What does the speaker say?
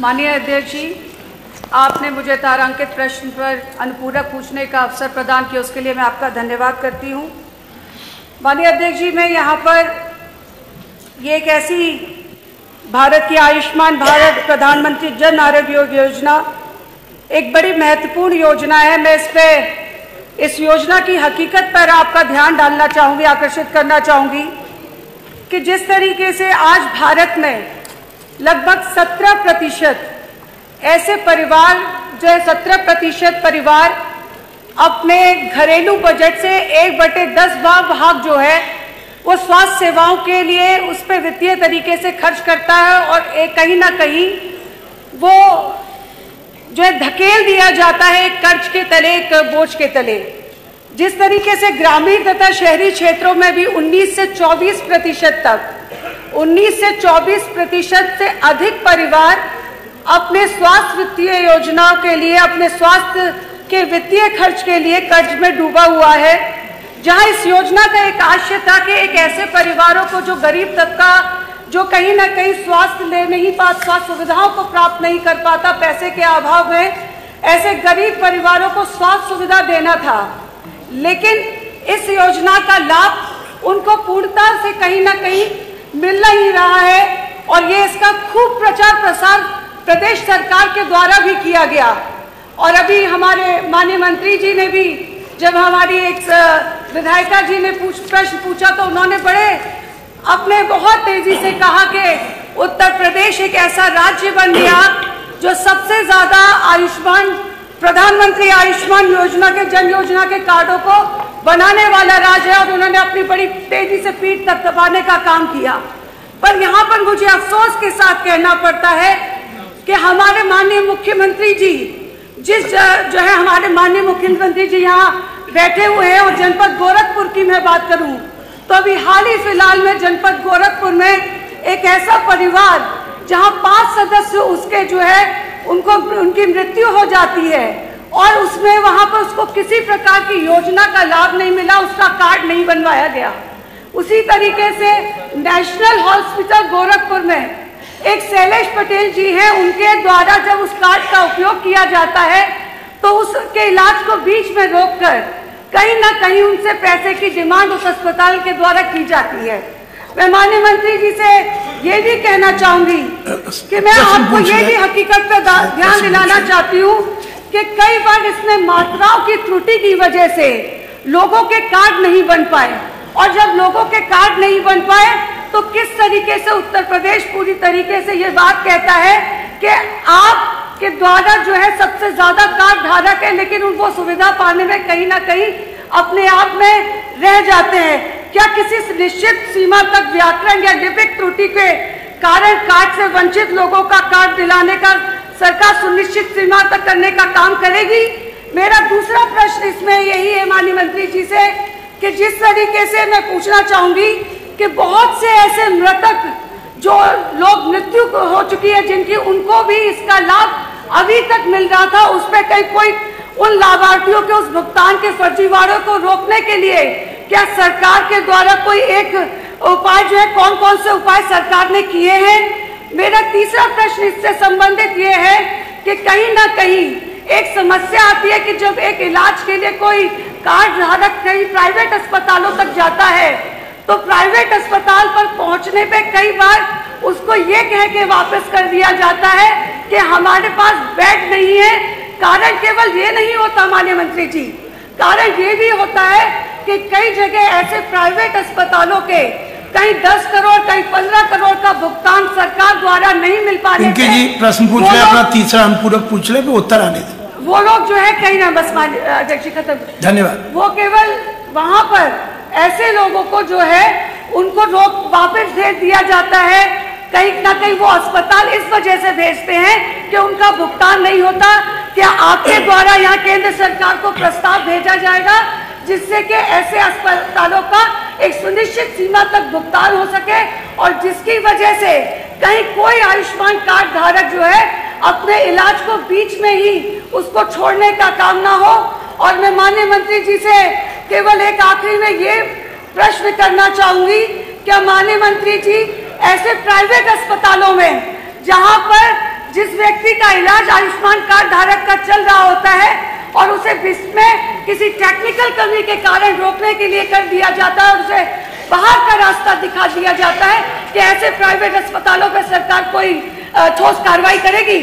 माननीय अध्यक्ष जी, आपने मुझे तारांकित प्रश्न पर अनुपूरक पूछने का अवसर प्रदान किया, उसके लिए मैं आपका धन्यवाद करती हूँ। माननीय अध्यक्ष जी, मैं यहाँ पर ये एक ऐसी भारत की आयुष्मान भारत प्रधानमंत्री जन आरोग्य योजना एक बड़ी महत्वपूर्ण योजना है। मैं इस योजना की हकीकत पर आपका ध्यान डालना चाहूँगी, आकर्षित करना चाहूँगी कि जिस तरीके से आज भारत में लगभग 17% ऐसे परिवार जो है 17% परिवार अपने घरेलू बजट से 1/10 भाग जो है वो स्वास्थ्य सेवाओं के लिए उस पर वित्तीय तरीके से खर्च करता है और कहीं ना कहीं वो जो है धकेल दिया जाता है एक कर्ज के तले, एक बोझ के तले। जिस तरीके से ग्रामीण तथा शहरी क्षेत्रों में भी 19 से 24% तक 19 से 24% से अधिक परिवार अपने स्वास्थ्य वित्तीय योजनाओं के लिए, अपने स्वास्थ्य के वित्तीय खर्च के लिए कर्ज में डूबा हुआ है। जहां इस योजना का एक आशय था कि एक ऐसे परिवारों को जो गरीब तबका, जो कहीं ना कहीं स्वास्थ्य ले नहीं पाता, स्वास्थ्य सुविधाओं को प्राप्त नहीं कर पाता पैसे के अभाव में, ऐसे गरीब परिवारों को स्वास्थ्य सुविधा देना था। लेकिन इस योजना का लाभ उनको पूर्णता से कहीं ना कहीं मिल नहीं रहा है और ये इसका खूब प्रचार प्रसार प्रदेश सरकार के द्वारा भी किया गया। और अभी हमारे माननीय मंत्री जी ने भी, जब हमारी एक विधायिका जी ने प्रश्न पूछा तो उन्होंने अपने बहुत तेजी से कहा कि उत्तर प्रदेश एक ऐसा राज्य बन गया जो सबसे ज्यादा प्रधानमंत्री आयुष्मान योजना के जन योजना के कार्डों को बनाने वाला राज्य है और उन्होंने अपनी बड़ी तेजी से पीठ तक दबाने का काम किया। पर यहाँ पर मुझे अफसोस के साथ कहना पड़ता है कि हमारे माननीय मुख्यमंत्री जी हमारे माननीय मुख्यमंत्री जी यहाँ बैठे हुए हैं और जनपद गोरखपुर की मैं बात करूं तो अभी हाल ही फिलहाल में जनपद गोरखपुर में एक ऐसा परिवार जहां 5 सदस्य उसके जो है उनकी मृत्यु हो जाती है और उसमें वहां पर उसको किसी प्रकार की योजना का लाभ नहीं मिला, उसका कार्ड नहीं बनवाया गया। उसी तरीके से नेशनल हॉस्पिटल गोरखपुर में एक शैलेश पटेल जी हैं, उनके द्वारा जब उस कार्ड का उपयोग किया जाता है तो उसके इलाज को बीच में रोककर कहीं ना कहीं उनसे पैसे की डिमांड उस अस्पताल के द्वारा की जाती है। मैं माननीय मंत्री जी से ये भी कहना चाहूंगी कि मैं आपको ये भी हकीकत पर ध्यान दिलाना चाहती हूँ कि कई बार इसमें मात्राओं की त्रुटि की वजह से लोगों के कार्ड नहीं बन पाए और जब लोगों के कार्ड नहीं बन पाए तो किस तरीके से उत्तर प्रदेश पूरी तरीके से ये बात कहता है कि आपके द्वारा जो है सबसे ज्यादा कार्ड धारक है, लेकिन उनको सुविधा पाने में कहीं ना कहीं अपने आप में रह जाते हैं। क्या किसी निश्चित सीमा तक व्याकरण या लिपिक त्रुटि के कारण कार्ड से वंचित लोगों का कार्ड दिलाने का सरकार सुनिश्चित सीमा तक करने का काम करेगी? मेरा दूसरा प्रश्न इसमें यही है माननीय मंत्री जी से कि जिस तरीके से मैं पूछना चाहूंगी कि बहुत से ऐसे मृतक जो लोग मृत्यु हो चुकी है जिनकी, उनको भी इसका लाभ अभी तक मिल रहा था, उस पर कहीं कोई उन लाभार्थियों के उस भुगतान के फर्जीवाड़ों को रोकने के लिए क्या सरकार के द्वारा कोई एक उपाय जो है, कौन कौन से उपाय सरकार ने किए हैं? मेरा तीसरा प्रश्न इससे संबंधित ये है कि कहीं ना कहीं एक समस्या आती है कि जब एक इलाज के लिए कोई कार्ड धारक कहीं प्राइवेट अस्पतालों तक जाता है तो प्राइवेट अस्पताल पर पहुंचने पे कई बार उसको ये कह के वापस कर दिया जाता है कि हमारे पास बेड नहीं है। कारण केवल ये नहीं होता माननीय मंत्री जी, कारण ये भी होता है कि कई जगह ऐसे प्राइवेट अस्पतालों के कहीं 10 करोड़ कहीं 15 करोड़ का भुगतान सरकार द्वारा नहीं मिल पाने से जी प्रश्न पूछ ले, अपना तीसरा अनुपूरक पूछ ले, उत्तर आने दे। वो लोग जो है कहीं ना, बस अध्यक्ष खत्म, धन्यवाद। वो केवल वहां पर ऐसे लोगों को जो है उनको वापस भेज दिया जाता है, कहीं ना कहीं वो अस्पताल इस वजह से भेजते हैं कि उनका भुगतान नहीं होता। क्या आपके द्वारा यहाँ केंद्र सरकार को प्रस्ताव भेजा जाएगा जिससे कि ऐसे अस्पतालों का एक सुनिश्चित सीमा तक भुगतान हो सके और जिसकी वजह से कहीं कोई आयुष्मान कार्ड धारक जो है अपने इलाज को बीच में ही उसको छोड़ने का काम ना हो। और मैं माननीय मंत्री जी से केवल एक आखिरी में ये प्रश्न करना चाहूंगी, क्या माननीय मंत्री जी ऐसे प्राइवेट अस्पतालों में जहां पर जिस व्यक्ति का इलाज आयुष्मान कार्ड धारक का चल रहा होता है और उसे में किसी टेक्निकल कमी के कारण रोकने के लिए कर दिया जाता है और उसे बाहर का रास्ता दिखा दिया जाता है कि ऐसे प्राइवेट अस्पतालों पर सरकार कोई ठोस कार्रवाई करेगी।